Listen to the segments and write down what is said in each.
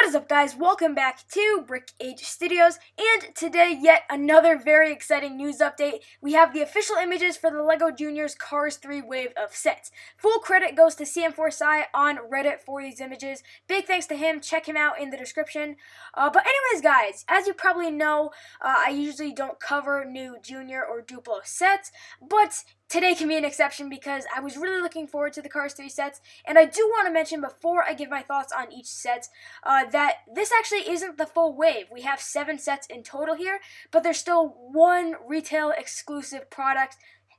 What is up, guys? Welcome back to Brick Age Studios, and today yet another very exciting news update. We have the official images for the LEGO Juniors Cars 3 wave of sets. Full credit goes to CM4Sci on Reddit for these images. Big thanks to him. Check him out in the description. But anyways, guys, as you probably know, I usually don't cover new Junior or Duplo sets, but today can be an exception because I was really looking forward to the Cars 3 sets, and I do want to mention before I give my thoughts on each set that this actually isn't the full wave. We have 7 sets in total here, but there's still one retail exclusive product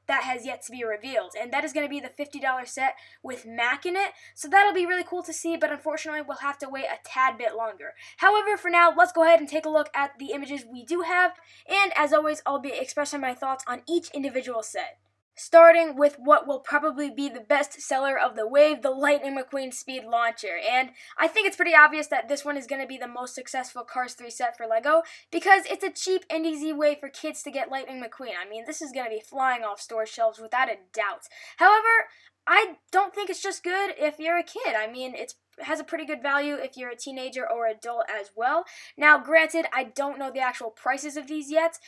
that has yet to be revealed, and that is going to be the $50 set with Mac in it, so that'll be really cool to see, but unfortunately we'll have to wait a tad bit longer. However, for now, let's go ahead and take a look at the images we do have, and as always, I'll be expressing my thoughts on each individual set. Starting with what will probably be the best seller of the wave, the Lightning McQueen Speed Launcher. And I think it's pretty obvious that this one is going to be the most successful Cars 3 set for LEGO because it's a cheap and easy way for kids to get Lightning McQueen. I mean, this is going to be flying off store shelves without a doubt. However, I don't think it's just good if you're a kid. I mean, it has a pretty good value if you're a teenager or adult as well. Now, granted, I don't know the actual prices of these yet.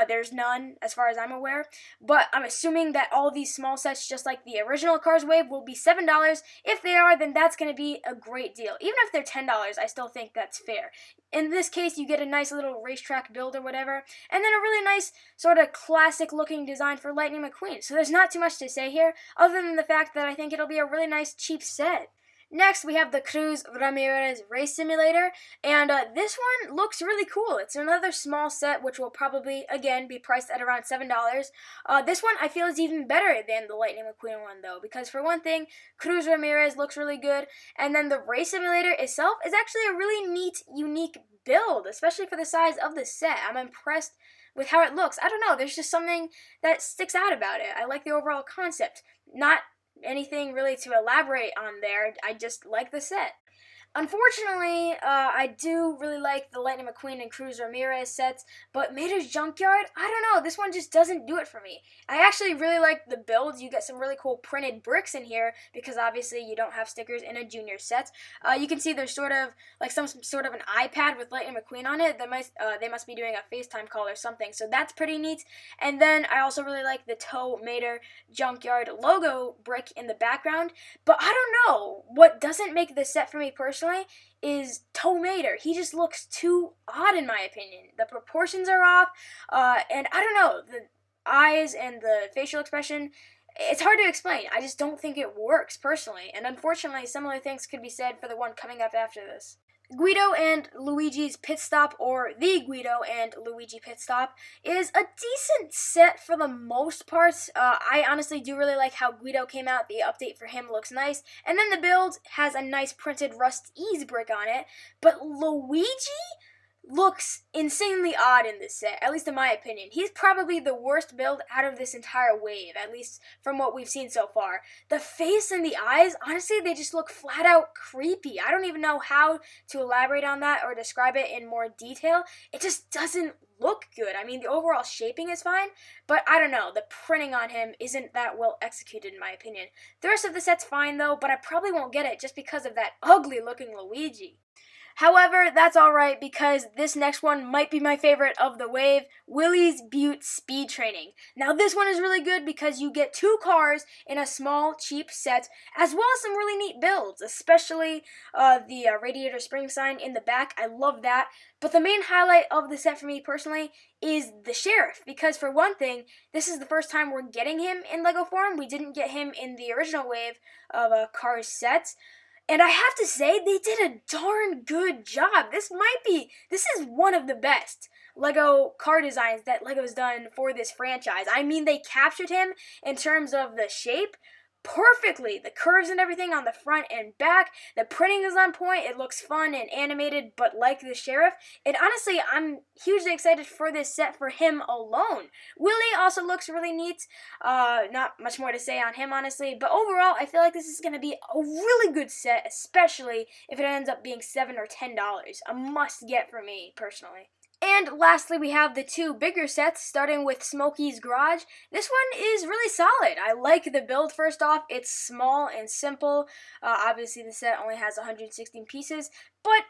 There's none as far as I'm aware. But I'm assuming that all of these small sets, just like the original Cars Wave, will be $7. If they are, then that's going to be a great deal. Even if they're $10, I still think that's fair. In this case, you get a nice little racetrack build or whatever, and then a really nice sort of classic looking design for Lightning McQueen. So there's not too much to say here, other than the fact that I think it'll be a really nice cheap set. Next, we have the Cruz Ramirez Race Simulator, and this one looks really cool. It's another small set, which will probably, again, be priced at around $7. This one I feel is even better than the Lightning McQueen one, though, because for one thing, Cruz Ramirez looks really good, and then the Race Simulator itself is actually a really neat, unique build, especially for the size of the set. I'm impressed with how it looks. I don't know, there's just something that sticks out about it. I like the overall concept. Not anything really to elaborate on there. I just like the set. Unfortunately, I do really like the Lightning McQueen and Cruz Ramirez sets, but Mater's Junkyard, I don't know, this one just doesn't do it for me. I actually really like the builds. You get some really cool printed bricks in here, because obviously you don't have stickers in a Junior set. You can see there's sort of like some sort of an iPad with Lightning McQueen on it. They must be doing a FaceTime call or something, so that's pretty neat. And then I also really like the Toe Mater Junkyard logo brick in the background, but I don't know, what doesn't make this set for me personally is Toe Mater. He just looks too odd in my opinion. The proportions are off, and I don't know, the eyes and the facial expression, it's hard to explain. I just don't think it works personally, and unfortunately similar things could be said for the one coming up after this. Guido and Luigi's Pit Stop, or the Guido and Luigi Pit Stop, is a decent set for the most part. I honestly do really like how Guido came out. The update for him looks nice. And then the build has a nice printed Rust Ease brick on it. But Luigi looks insanely odd in this set, at least in my opinion. He's probably the worst build out of this entire wave, at least from what we've seen so far. The face and the eyes, honestly, they just look flat out creepy. I don't even know how to elaborate on that or describe it in more detail. It just doesn't look good. I mean, the overall shaping is fine, but I don't know, the printing on him isn't that well executed in my opinion. The rest of the set's fine though, but I probably won't get it just because of that ugly looking Luigi. However, that's alright because this next one might be my favorite of the wave, Willy's Butte Speed Training. Now this one is really good because you get 2 cars in a small, cheap set, as well as some really neat builds, especially the radiator spring sign in the back. I love that. But the main highlight of the set for me personally is the Sheriff, because for one thing, this is the first time we're getting him in LEGO form. We didn't get him in the original wave of Cars sets. And I have to say, they did a darn good job. This is one of the best LEGO car designs that LEGO's done for this franchise. I mean, they captured him in terms of the shape perfectly. The curves and everything on the front and back. The printing is on point. It looks fun and animated, but like the Sheriff. And honestly, I'm hugely excited for this set for him alone. Willy also looks really neat. Not much more to say on him, honestly. But overall, I feel like this is going to be a really good set, especially if it ends up being $7 or $10. A must get for me, personally. And lastly, we have the 2 bigger sets, starting with Smokey's Garage. This one is really solid. I like the build first off. It's small and simple. Obviously, the set only has 116 pieces, but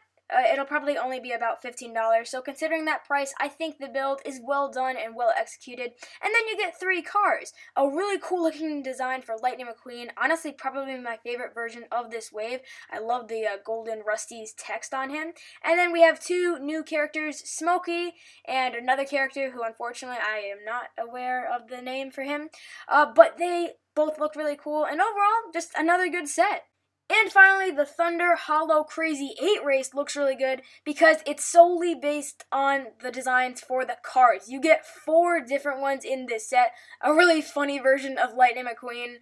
it'll probably only be about $15. So considering that price, I think the build is well done and well executed. And then you get 3 cars. A really cool looking design for Lightning McQueen. Honestly, probably my favorite version of this wave. I love the golden Rusty's text on him. And then we have 2 new characters, Smokey and another character who unfortunately I am not aware of the name for him. But they both look really cool, and overall, just another good set. And finally, the Thunder Hollow Crazy 8 race looks really good because it's solely based on the designs for the cars. You get 4 different ones in this set. A really funny version of Lightning McQueen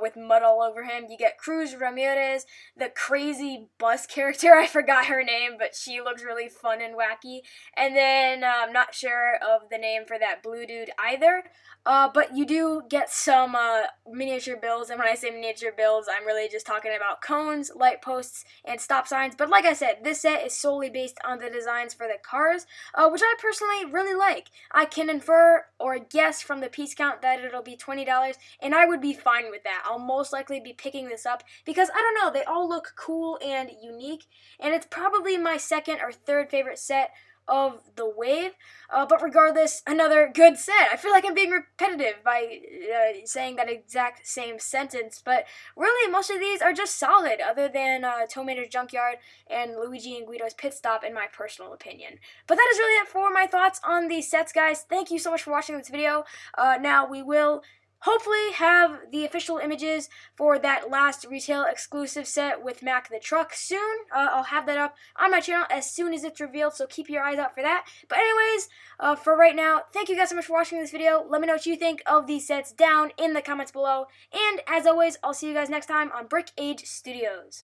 with mud all over him. You get Cruz Ramirez, the crazy bus character. I forgot her name, but she looks really fun and wacky. And then I'm not sure of the name for that blue dude either. But you do get some miniature builds, and when I say miniature builds, I'm really just talking about cones, light posts, and stop signs. But like I said, this set is solely based on the designs for the cars, which I personally really like. I can infer or guess from the piece count that it'll be $20, and I would be fine with that. I'll most likely be picking this up because, I don't know, they all look cool and unique, and it's probably my 2nd or 3rd favorite set of the wave, but regardless, another good set. I feel like I'm being repetitive by saying that exact same sentence, but really most of these are just solid, other than Tomater's Junkyard and Luigi and Guido's Pit Stop, in my personal opinion. But that is really it for my thoughts on these sets, guys. Thank you so much for watching this video. Now we will hopefully have the official images for that last retail exclusive set with Mac the Truck soon. I'll have that up on my channel as soon as it's revealed, so keep your eyes out for that. But anyways, for right now, thank you guys so much for watching this video. Let me know what you think of these sets down in the comments below. And as always, I'll see you guys next time on Brick Age Studios.